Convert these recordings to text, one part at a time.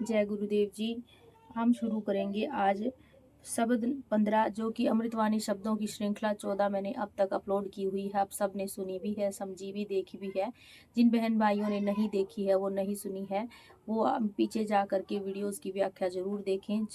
जय गुरुदेव जी। हम शुरू करेंगे आज शब्द 15 जो कि अमृतवाणी शब्दों की श्रृंखला 14 मैंने अब तक अपलोड की हुई है। आप सब ने सुनी भी है, समझी भी, देखी भी है। जिन बहन भाइयों ने नहीं देखी है, वो नहीं सुनी है, वो पीछे जा कर के वीडियोस की व्याख्या जरूर देखें।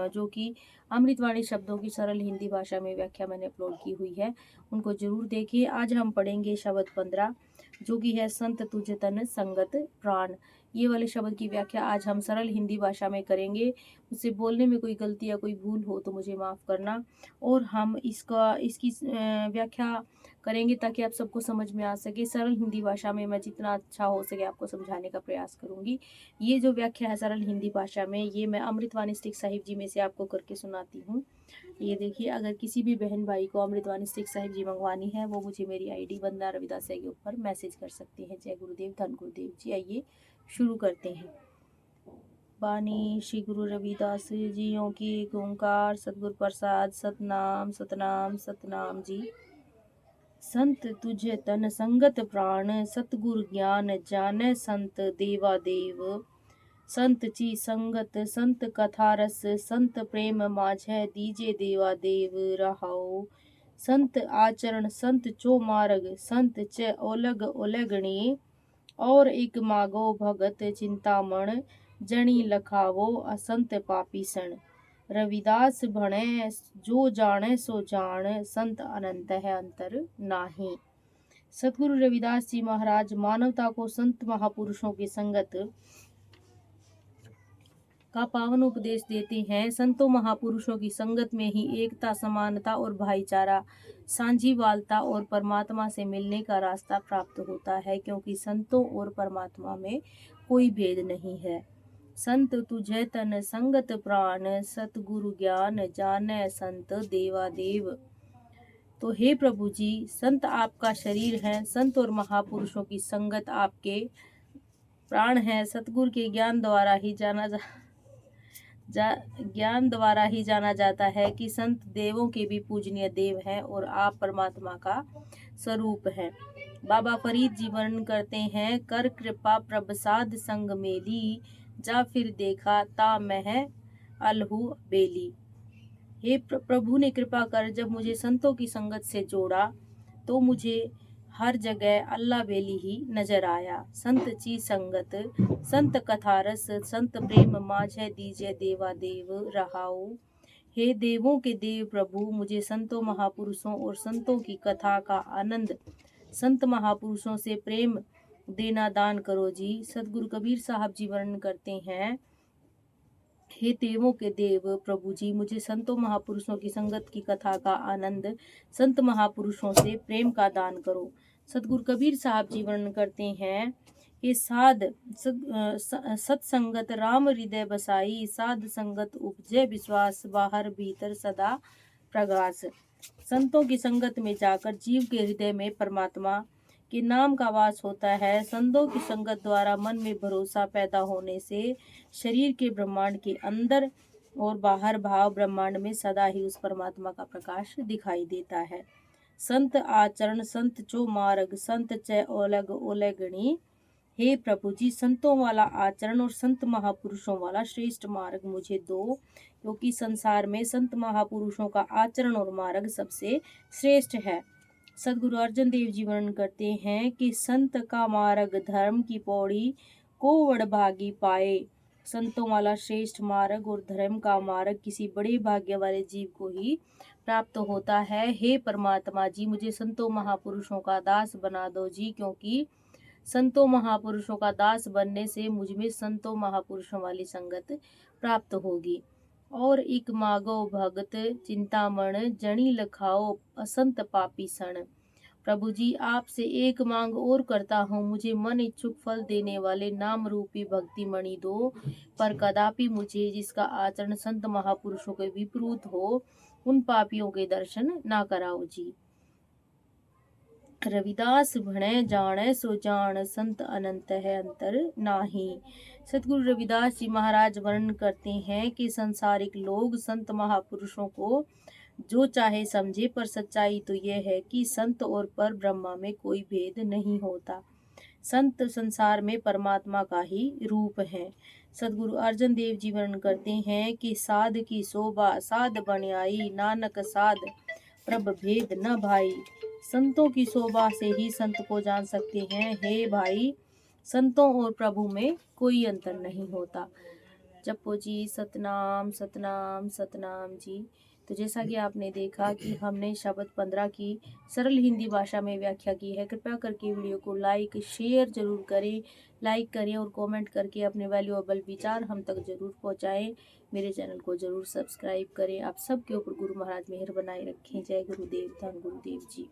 जो कि अमृतवाणी शब्दों की सरल हिंदी भाषा में व्याख्या मैंने अपलोड की हुई है, उनको जरूर देखिए। आज हम पढ़ेंगे शब्द 15 जो कि है संत तुझ तन संगत प्राण। ये वाले शब्द की व्याख्या आज हम सरल हिंदी भाषा में करेंगे। मुझसे बोलने में कोई गलती या कोई भूल हो तो मुझे माफ़ करना। और हम इसकी व्याख्या करेंगे ताकि आप सबको समझ में आ सके। सरल हिंदी भाषा में मैं जितना अच्छा हो सके आपको समझाने का प्रयास करूंगी। ये जो व्याख्या है सरल हिंदी भाषा में, ये मैं अमृतवाणी स्टिक साहिब जी में से आपको करके सुनाती हूँ। ये देखिए, अगर किसी भी बहन भाई को अमृतवाणी स्टिक साहिब जी मंगवानी है, वो मुझे मेरी आईडी वंदना रविदास के ऊपर मैसेज कर सकते हैं। जय गुरुदेव, धन गुरुदेव जी। आइए शुरू करते हैं। बानी श्री गुरु रविदास जियों की एक ओंकार सतगुरु प्रसाद सतनाम सतनाम सतनाम जी। संत तुझे तन संगत प्राण, सतगुरु ज्ञान जाने संत देवा देव। संत ची संगत संत कथा रस, संत प्रेम माझे दीजे देवा देव रहाओ। संत आचरण संत चो मार्ग, संत च ओलग ओलगणी। और एक मागो भगत चिंतामण, जणी लखावो असंत पापी सण। रविदास भणे जो जाने सो जान, संत अनंत है अंतर नाही। सतगुरु रविदास जी महाराज मानवता को संत महापुरुषों की संगत का पावन उपदेश देते हैं। संतों महापुरुषों की संगत में ही एकता, समानता और भाईचारा, सांझीवालता और परमात्मा से मिलने का रास्ता प्राप्त होता है, क्योंकि संतों और परमात्मा में कोई भेद नहीं है। संत तुझे तन संगत प्राण, सतगुरु ज्ञान जाने संत देवा देव। तो हे प्रभु जी, संत आपका शरीर है, संत और महापुरुषों की संगत आपके प्राण है। सतगुरु के ज्ञान द्वारा ही जाना जाता है कि संत देवों के भी पूजनीय देव हैं और आप परमात्मा का स्वरूप है। बाबा फरीद जी वर्णन करते हैं, कर कृपा प्रभसाद संग मेली, जा फिर देखा ता मह अलहू बेली। हे प्रभु ने कृपा कर जब मुझे संतों की संगत से जोड़ा तो मुझे हर जगह अल्लाह बेली ही नजर आया। संत ची संगत संत कथा रस, संत प्रेम माझे दीजे देवा देव रहाओ। हे देवों के देव प्रभु, मुझे संतों महापुरुषों और संतों की कथा का आनंद, संत महापुरुषों से प्रेम देना दान करो जी। सतगुरु कबीर साहब जी वर्णन करते हैं, हे देवों के देव प्रभु जी, मुझे संतों महापुरुषों की संगत की कथा का आनंद, संत महापुरुषों से प्रेम का दान करो। सतगुरु कबीर साहब जी वर्णन करते हैं कि सत्संगत राम हृदय बसाई, साध संगत उपजे विश्वास, बाहर भीतर सदा प्रगास। संतों की संगत में जाकर जीव के हृदय में परमात्मा के नाम का वास होता है। संतों की संगत द्वारा मन में भरोसा पैदा होने से शरीर के ब्रह्मांड के अंदर और बाहर भाव ब्रह्मांड में सदा ही उस परमात्मा का प्रकाश दिखाई देता है। संत आचरण संत चो मार्ग, संत च ओलग ओलगणी। हे प्रभु जी, संतों वाला आचरण और संत महापुरुषों वाला श्रेष्ठ मार्ग मुझे दो, क्योंकि संसार में संत महापुरुषों का आचरण और मार्ग सबसे श्रेष्ठ है। सदगुरु अर्जन देव जी वर्णन करते हैं कि संत का मार्ग धर्म की पौड़ी को वडभागी पाए। संतों वाला श्रेष्ठ मार्ग और धर्म का मार्ग किसी बड़े भाग्य वाले जीव को ही प्राप्त होता है। हे परमात्मा जी, मुझे संतों महापुरुषों का दास बना दो जी, क्योंकि संतों महापुरुषों का दास बनने से मुझ में संतों महापुरुषों वाली संगत प्राप्त होगी। और एक मागो भगत चिंतामण, जणी लखाओ असंत पापी सण। प्रभु जी, आपसे एक मांग और करता हूँ, मुझे मन इच्छुक फल देने वाले नाम रूपी भक्ति मणि दो, पर कदापि मुझे जिसका आचरण संत महापुरुषों के विपरीत हो, उन पापियों के दर्शन ना कराओ जी। रविदास भणे जाने सो जान, संत अनंत है अंतर नाही। सतगुरु रविदास जी महाराज वर्णन करते हैं कि संसारिक लोग संत महापुरुषों को जो चाहे समझे, पर सच्चाई तो यह है कि संत और पर ब्रह्मा में कोई भेद नहीं होता। संत संसार में परमात्मा का ही रूप है। सदगुरु अर्जन देव जी वर्णन करते हैं कि साध की शोभा साध बनियाई, नानक साध प्रभ भेद न भाई। संतों की शोभा से ही संत को जान सकते हैं। हे भाई, संतों और प्रभु में कोई अंतर नहीं होता। जपो जी सतनाम सतनाम सतनाम जी। तो जैसा कि आपने देखा कि हमने शब्द 15 की सरल हिंदी भाषा में व्याख्या की है। कृपया करके वीडियो को लाइक शेयर जरूर करें, लाइक करें और कमेंट करके अपने वैल्यूएबल विचार हम तक जरूर पहुंचाएं। मेरे चैनल को जरूर सब्सक्राइब करें। आप सबके ऊपर गुरु महाराज मेहर बनाए रखें। जय गुरुदेव, धन गुरुदेव जी।